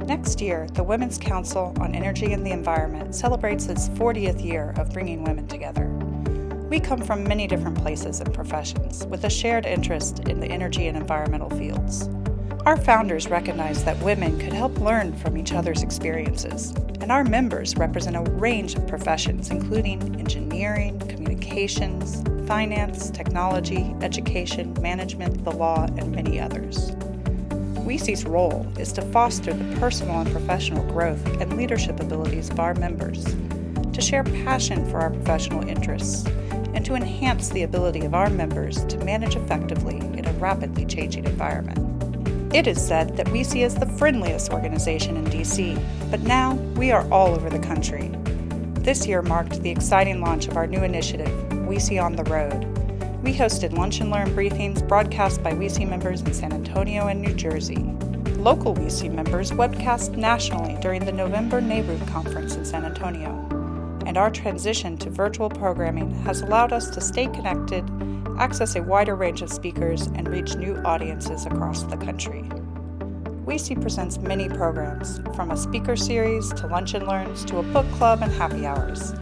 Next year, the Women's Council on Energy and the Environment celebrates its 40th year of bringing women together. We come from many different places and professions with a shared interest in the energy and environmental fields. Our founders recognized that women could help learn from each other's experiences, and our members represent a range of professions including engineering, communications, finance, technology, education, management, the law, and many others. WCEE's role is to foster the personal and professional growth and leadership abilities of our members, to share passion for our professional interests, and to enhance the ability of our members to manage effectively in a rapidly changing environment. It is said that WCEE is the friendliest organization in DC, but now we are all over the country. This year marked the exciting launch of our new initiative, WCEE on the Road. We hosted Lunch and Learn briefings broadcast by WCEE members in San Antonio and New Jersey. Local WCEE members webcast nationally during the November NARUC conference in San Antonio. And our transition to virtual programming has allowed us to stay connected, access a wider range of speakers, and reach new audiences across the country. WCEE presents many programs, from a speaker series to lunch and learns to a book club and happy hours.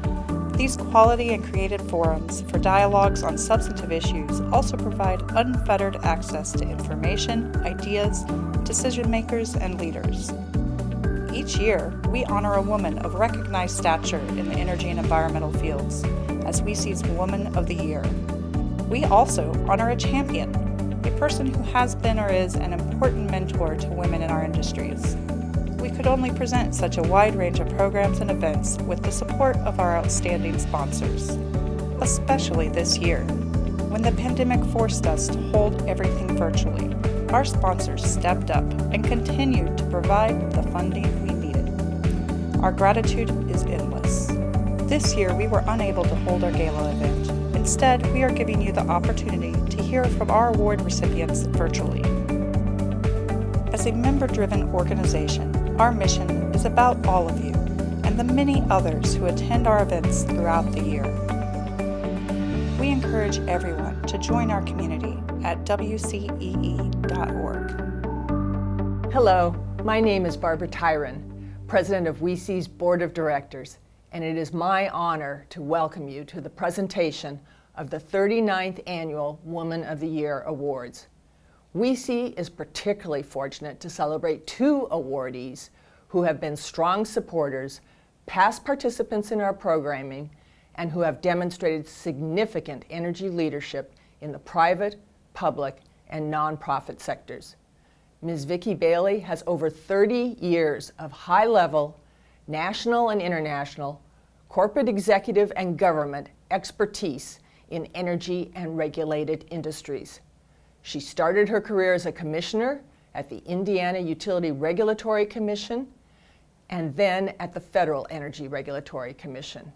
These quality and creative forums for dialogues on substantive issues also provide unfettered access to information, ideas, decision makers, and leaders. Each year, we honor a woman of recognized stature in the energy and environmental fields as WCEE's Woman of the Year. We also honor a champion, a person who has been or is an important mentor to women in our industries. We could only present such a wide range of programs and events with the support of our outstanding sponsors, especially this year, when the pandemic forced us to hold everything virtually. Our sponsors stepped up and continued to provide the funding we needed. Our gratitude is endless. This year, we were unable to hold our gala event. Instead, we are giving you the opportunity to hear from our award recipients virtually. As a member-driven organization, our mission is about all of you and the many others who attend our events throughout the year. We encourage everyone to join our community at WCEE.org. Hello, my name is Barbara Tyron, President of WCEE's Board of Directors, and it is my honor to welcome you to the presentation of the 39th Annual Woman of the Year Awards. WCEE is particularly fortunate to celebrate two awardees who have been strong supporters, past participants in our programming, and who have demonstrated significant energy leadership in the private, public, and nonprofit sectors. Ms. Vicky Bailey has over 30 years of high-level, national and international, corporate executive and government expertise in energy and regulated industries. She started her career as a commissioner at the Indiana Utility Regulatory Commission and then at the Federal Energy Regulatory Commission.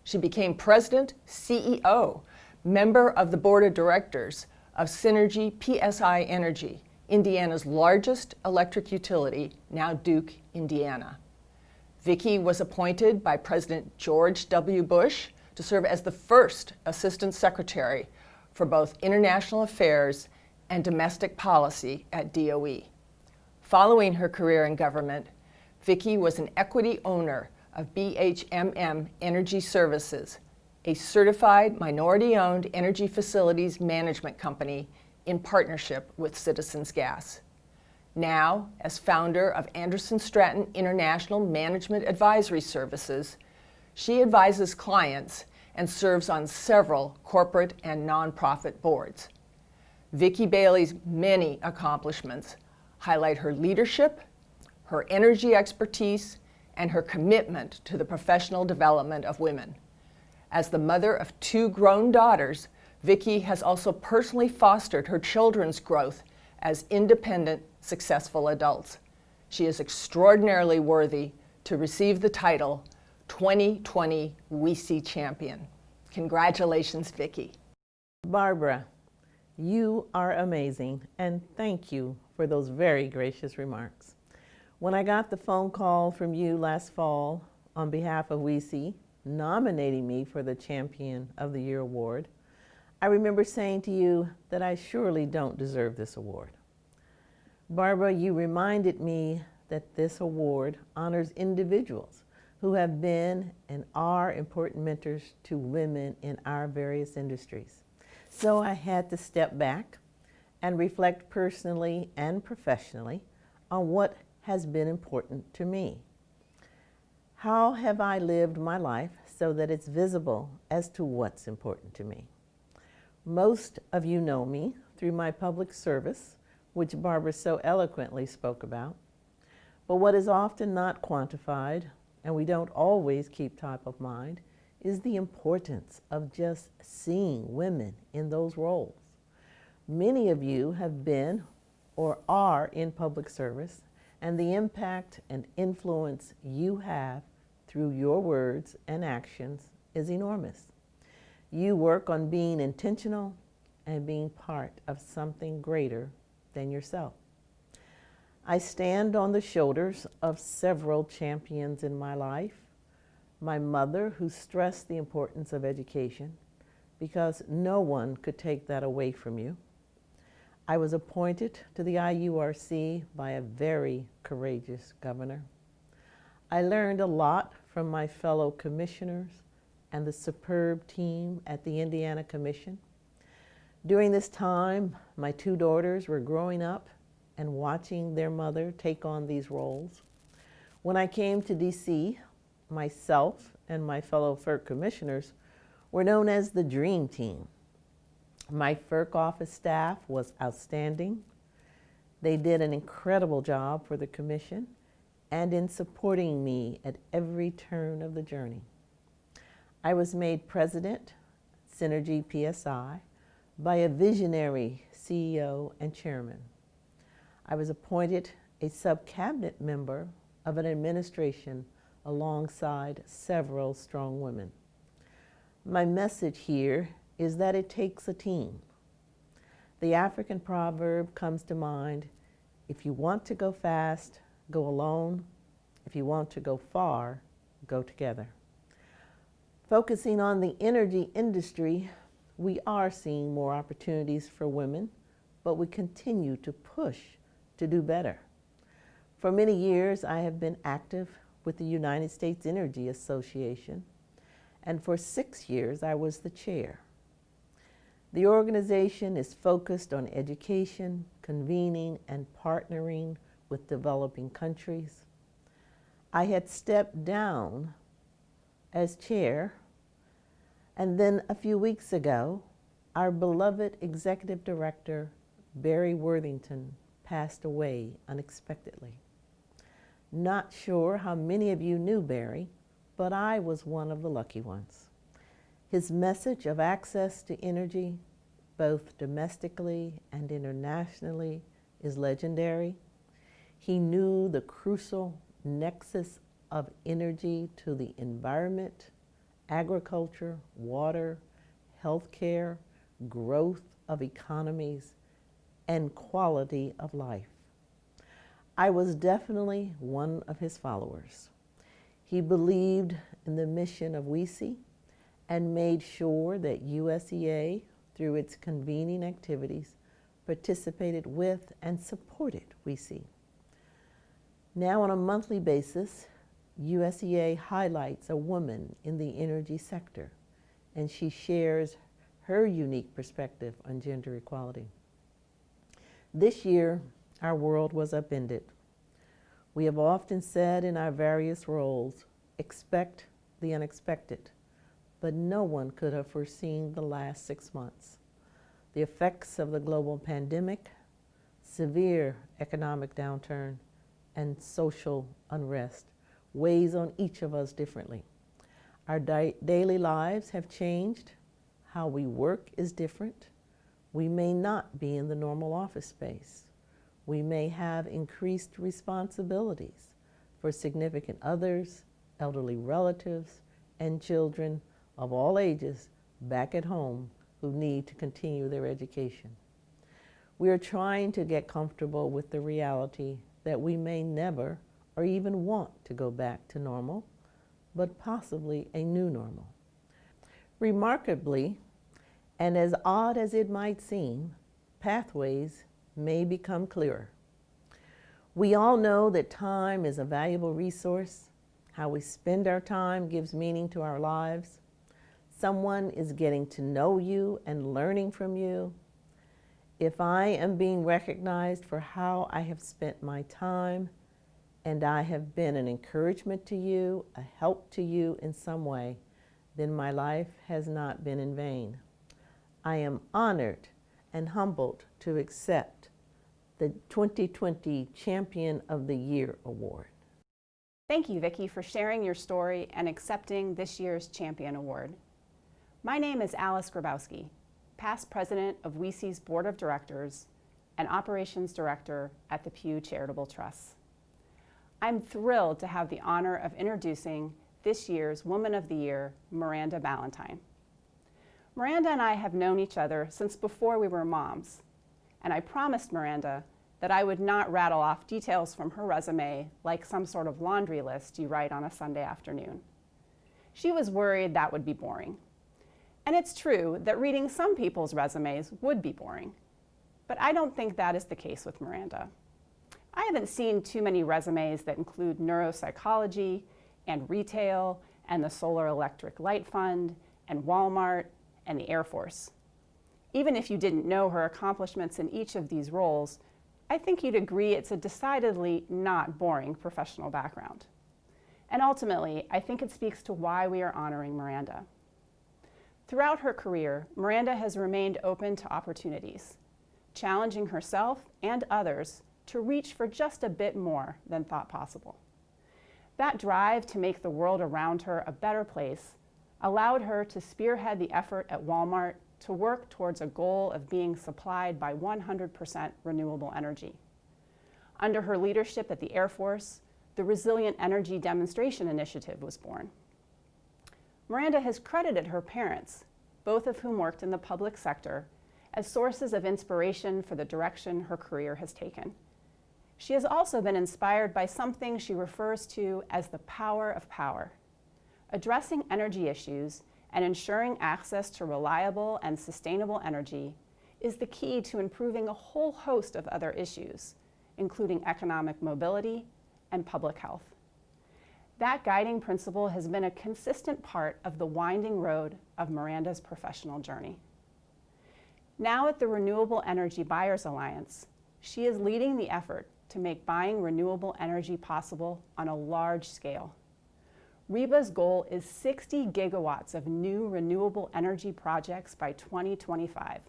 She became president, CEO, member of the board of directors of Synergy PSI Energy, Indiana's largest electric utility, now Duke, Indiana. Vicky was appointed by President George W. Bush to serve as the first Assistant Secretary for both International Affairs and Domestic Policy at DOE. Following her career in government, Vicky was an equity owner of BHMM Energy Services, a certified minority-owned energy facilities management company in partnership with Citizens Gas. Now, as founder of Anderson Stratton International Management Advisory Services, she advises clients and serves on several corporate and nonprofit boards. Vicky Bailey's many accomplishments highlight her leadership, her energy expertise, and her commitment to the professional development of women. As the mother of two grown daughters, Vicky has also personally fostered her children's growth as independent, successful adults. She is extraordinarily worthy to receive the title 2020 WCEE Champion. Congratulations, Vicky. Barbara, you are amazing, and thank you for those very gracious remarks. When I got the phone call from you last fall on behalf of WCEE nominating me for the Champion of the Year award, I remember saying to you that I surely don't deserve this award. Barbara, you reminded me that this award honors individuals who have been and are important mentors to women in our various industries. So I had to step back and reflect personally and professionally on what has been important to me. How have I lived my life so that it's visible as to what's important to me? Most of you know me through my public service, which Barbara so eloquently spoke about. But what is often not quantified, and we don't always keep top of mind, is the importance of just seeing women in those roles. Many of you have been or are in public service, and the impact and influence you have through your words and actions is enormous. You work on being intentional and being part of something greater than yourself. I stand on the shoulders of several champions in my life. My mother, who stressed the importance of education because no one could take that away from you. I was appointed to the IURC by a very courageous governor. I learned a lot from my fellow commissioners and the superb team at the Indiana Commission. During this time, my two daughters were growing up and watching their mother take on these roles. When I came to DC, myself and my fellow FERC commissioners were known as the Dream Team. My FERC office staff was outstanding. They did an incredible job for the commission and in supporting me at every turn of the journey. I was made president, Synergy PSI, by a visionary CEO and chairman. I was appointed a sub-cabinet member of an administration alongside several strong women. My message here is that it takes a team. The African proverb comes to mind, if you want to go fast, go alone. If you want to go far, go together. Focusing on the energy industry, we are seeing more opportunities for women, but we continue to push to do better. For many years, I have been active with the United States Energy Association, and for 6 years, I was the chair. The organization is focused on education, convening, and partnering with developing countries. I had stepped down as chair, and then a few weeks ago, our beloved executive director, Barry Worthington, passed away unexpectedly. Not sure how many of you knew Barry, but I was one of the lucky ones. His message of access to energy, both domestically and internationally, is legendary. He knew the crucial nexus of energy to the environment, agriculture, water, healthcare, growth of economies, and quality of life. I was definitely one of his followers. He believed in the mission of WCEE and made sure that USEA, through its convening activities, participated with and supported WCEE. Now on a monthly basis, USEA highlights a woman in the energy sector, and she shares her unique perspective on gender equality. This year, our world was upended. We have often said in our various roles, expect the unexpected, but no one could have foreseen the last 6 months. The effects of the global pandemic, severe economic downturn, and social unrest weighs on each of us differently. Our daily lives have changed. How we work is different. We may not be in the normal office space. We may have increased responsibilities for significant others, elderly relatives, and children of all ages back at home who need to continue their education. We are trying to get comfortable with the reality that we may never or even want to go back to normal, but possibly a new normal. Remarkably, and as odd as it might seem, pathways may become clearer. We all know that time is a valuable resource. How we spend our time gives meaning to our lives. Someone is getting to know you and learning from you. If I am being recognized for how I have spent my time, and I have been an encouragement to you, a help to you in some way, then my life has not been in vain. I am honored and humbled to accept the 2020 Champion of the Year Award. Thank you, Vicky, for sharing your story and accepting this year's Champion Award. My name is Alice Grabowski, past president of WCEE's Board of Directors and Operations Director at the Pew Charitable Trust. I'm thrilled to have the honor of introducing this year's Woman of the Year, Miranda Ballantyne. Miranda and I have known each other since before we were moms, and I promised Miranda that I would not rattle off details from her resume like some sort of laundry list you write on a Sunday afternoon. She was worried that would be boring. And it's true that reading some people's resumes would be boring, but I don't think that is the case with Miranda. I haven't seen too many resumes that include neuropsychology and retail and the Solar Electric Light Fund and Walmart and the Air Force. Even if you didn't know her accomplishments in each of these roles, I think you'd agree it's a decidedly not boring professional background. And ultimately, I think it speaks to why we are honoring Miranda. Throughout her career, Miranda has remained open to opportunities, challenging herself and others to reach for just a bit more than thought possible. That drive to make the world around her a better place allowed her to spearhead the effort at Walmart to work towards a goal of being supplied by 100% renewable energy. Under her leadership at the Air Force, the Resilient Energy Demonstration Initiative was born. Miranda has credited her parents, both of whom worked in the public sector, as sources of inspiration for the direction her career has taken. She has also been inspired by something she refers to as the power of power. Addressing energy issues and ensuring access to reliable and sustainable energy is the key to improving a whole host of other issues, including economic mobility and public health. That guiding principle has been a consistent part of the winding road of Miranda's professional journey. Now at the Renewable Energy Buyers Alliance, she is leading the effort to make buying renewable energy possible on a large scale. REBA's goal is 60 gigawatts of new renewable energy projects by 2025,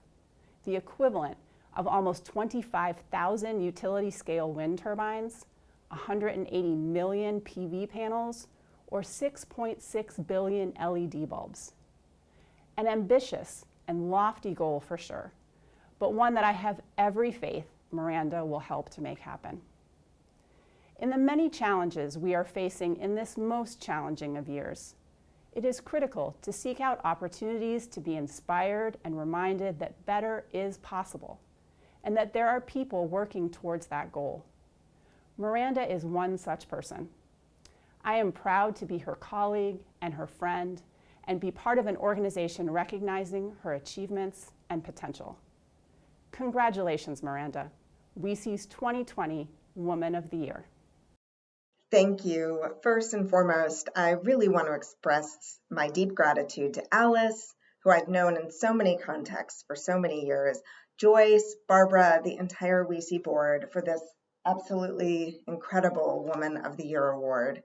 the equivalent of almost 25,000 utility-scale wind turbines, 180 million PV panels, or 6.6 billion LED bulbs. An ambitious and lofty goal for sure, but one that I have every faith Miranda will help to make happen. In the many challenges we are facing in this most challenging of years, it is critical to seek out opportunities to be inspired and reminded that better is possible, and that there are people working towards that goal. Miranda is one such person. I am proud to be her colleague and her friend, and be part of an organization recognizing her achievements and potential. Congratulations, Miranda, WCEE's 2020 Woman of the Year. Thank you. First and foremost, I really want to express my deep gratitude to Alice, who I've known in so many contexts for so many years, Joyce, Barbara, the entire WCEE board for this absolutely incredible Woman of the Year award.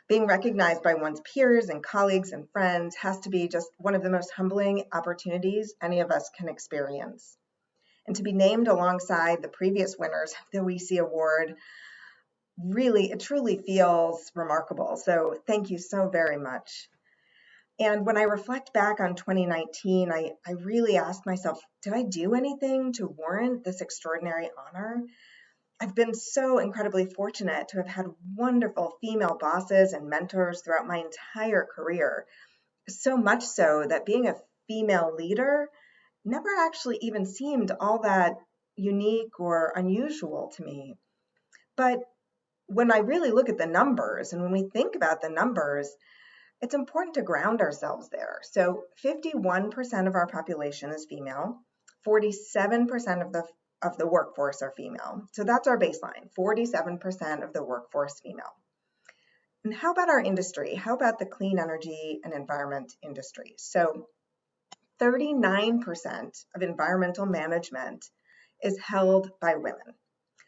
Being recognized by one's peers and colleagues and friends has to be just one of the most humbling opportunities any of us can experience. And to be named alongside the previous winners of the WCEE award, it truly feels remarkable. So thank you so very much. And when I reflect back on 2019, I really asked myself, did I do anything to warrant this extraordinary honor? I've been so incredibly fortunate to have had wonderful female bosses and mentors throughout my entire career. So much so that being a female leader never actually even seemed all that unique or unusual to me. But when I really look at the numbers, and when we think about the numbers, it's important to ground ourselves there. So 51% of our population is female, 47% of the of the workforce are female. So that's our baseline, 47% of the workforce female. And how about our industry? How about the clean energy and environment industry? So 39% of environmental management is held by women.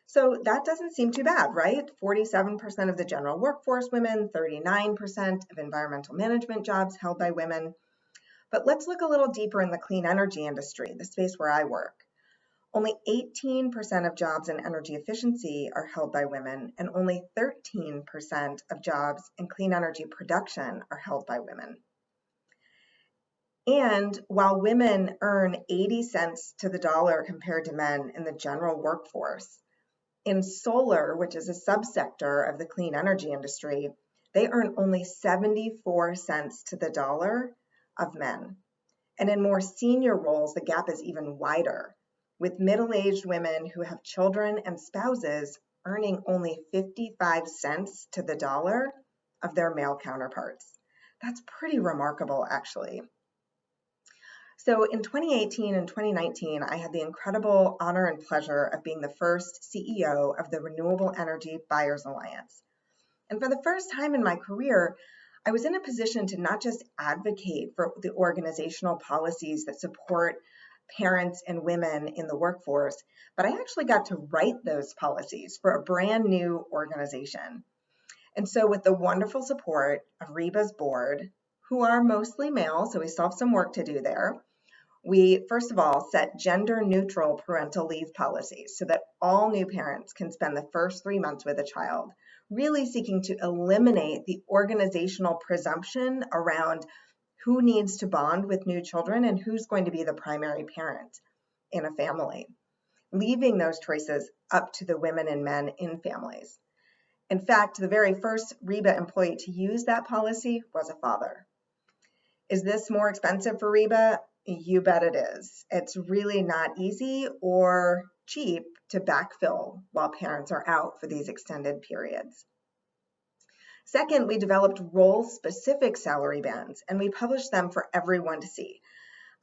So that doesn't seem too bad, right? 47% of the general workforce women, 39% of environmental management jobs held by women. But let's look a little deeper in the clean energy industry, the space where I work. Only 18% of jobs in energy efficiency are held by women, and only 13% of jobs in clean energy production are held by women. And while women earn 80 cents to the dollar compared to men in the general workforce, in solar, which is a subsector of the clean energy industry, they earn only 74 cents to the dollar of men. And in more senior roles, the gap is even wider, with middle-aged women who have children and spouses earning only 55 cents to the dollar of their male counterparts. That's pretty remarkable, actually. So in 2018 and 2019, I had the incredible honor and pleasure of being the first CEO of the Renewable Energy Buyers Alliance. And for the first time in my career, I was in a position to not just advocate for the organizational policies that support parents and women in the workforce, but I actually got to write those policies for a brand new organization. And so with the wonderful support of REBA's board, who are mostly male, so we still have some work to do there, we, first of all, set gender-neutral parental leave policies so that all new parents can spend the first 3 months with a child, really seeking to eliminate the organizational presumption around who needs to bond with new children and who's going to be the primary parent in a family, leaving those choices up to the women and men in families. In fact, the very first REBA employee to use that policy was a father. Is this more expensive for REBA? You bet it is. It's really not easy or cheap to backfill while parents are out for these extended periods. Second, we developed role-specific salary bands, and we published them for everyone to see.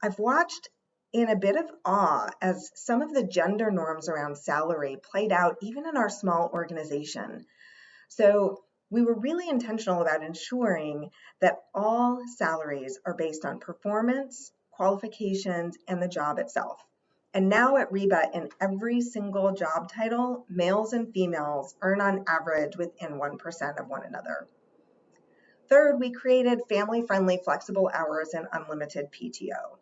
I've watched in a bit of awe as some of the gender norms around salary played out even in our small organization. So we were really intentional about ensuring that all salaries are based on performance, qualifications, and the job itself. And now at REBA, in every single job title, males and females earn on average within 1% of one another. Third, we created family-friendly flexible hours and unlimited PTO.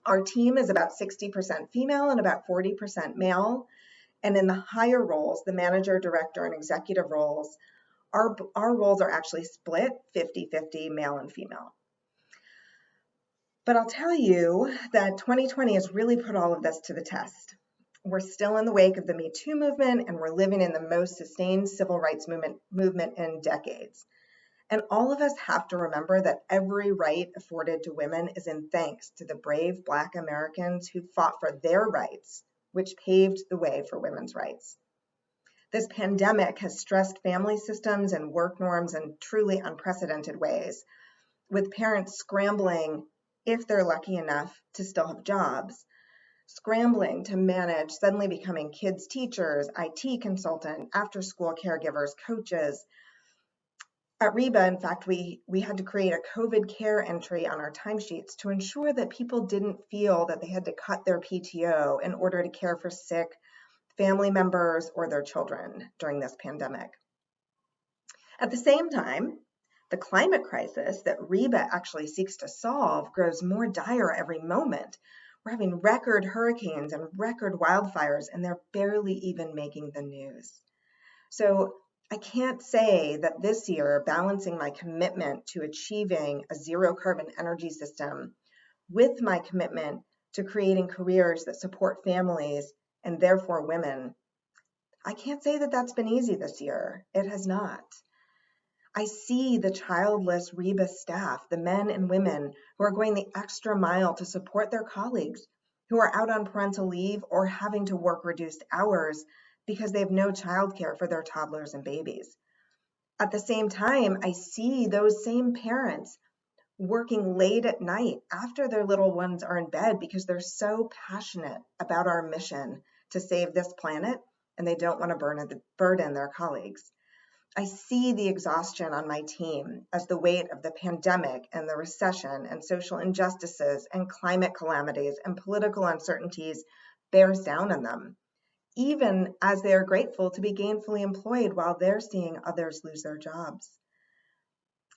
Our team is about 60% female and about 40% male. And in the higher roles, the manager, director, and executive roles, our roles are actually split 50-50 male and female. But I'll tell you that 2020 has really put all of this to the test. We're still in the wake of the Me Too movement, and we're living in the most sustained civil rights movement in decades. And all of us have to remember that every right afforded to women is in thanks to the brave Black Americans who fought for their rights, which paved the way for women's rights. This pandemic has stressed family systems and work norms in truly unprecedented ways, with parents scrambling, if they're lucky enough to still have jobs, scrambling to manage suddenly becoming kids' teachers, IT consultant, after-school caregivers, coaches. At REBA, in fact, we had to create a COVID care entry on our timesheets to ensure that people didn't feel that they had to cut their PTO in order to care for sick family members or their children during this pandemic. At the same time, the climate crisis that REBA actually seeks to solve grows more dire every moment. We're having record hurricanes and record wildfires, and they're barely even making the news. So I can't say that this year, balancing my commitment to achieving a zero carbon energy system with my commitment to creating careers that support families and therefore women, I can't say that that's been easy this year. It has not. I see the childless REBA staff, the men and women who are going the extra mile to support their colleagues who are out on parental leave or having to work reduced hours because they have no childcare for their toddlers and babies. At the same time, I see those same parents working late at night after their little ones are in bed because they're so passionate about our mission to save this planet, and they don't want to burden their colleagues. I see the exhaustion on my team as the weight of the pandemic and the recession and social injustices and climate calamities and political uncertainties bears down on them, even as they are grateful to be gainfully employed while they're seeing others lose their jobs.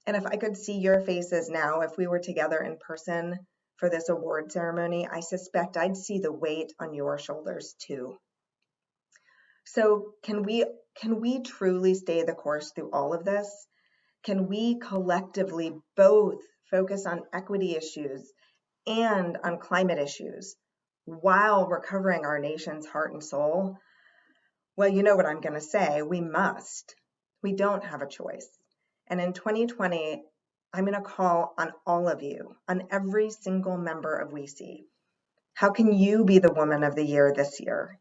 And if I could see your faces now, if we were together in person for this award ceremony, I suspect I'd see the weight on your shoulders too. So can we truly stay the course through all of this? Can we collectively both focus on equity issues and on climate issues while recovering our nation's heart and soul? Well, you know what I'm going to say. We must. We don't have a choice. And in 2020, I'm going to call on all of you, on every single member of WCEE. How can you be the Woman of the Year this year?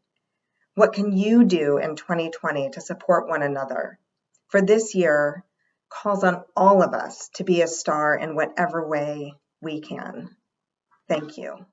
What can you do in 2020 to support one another? For this year calls on all of us to be a star in whatever way we can. Thank you.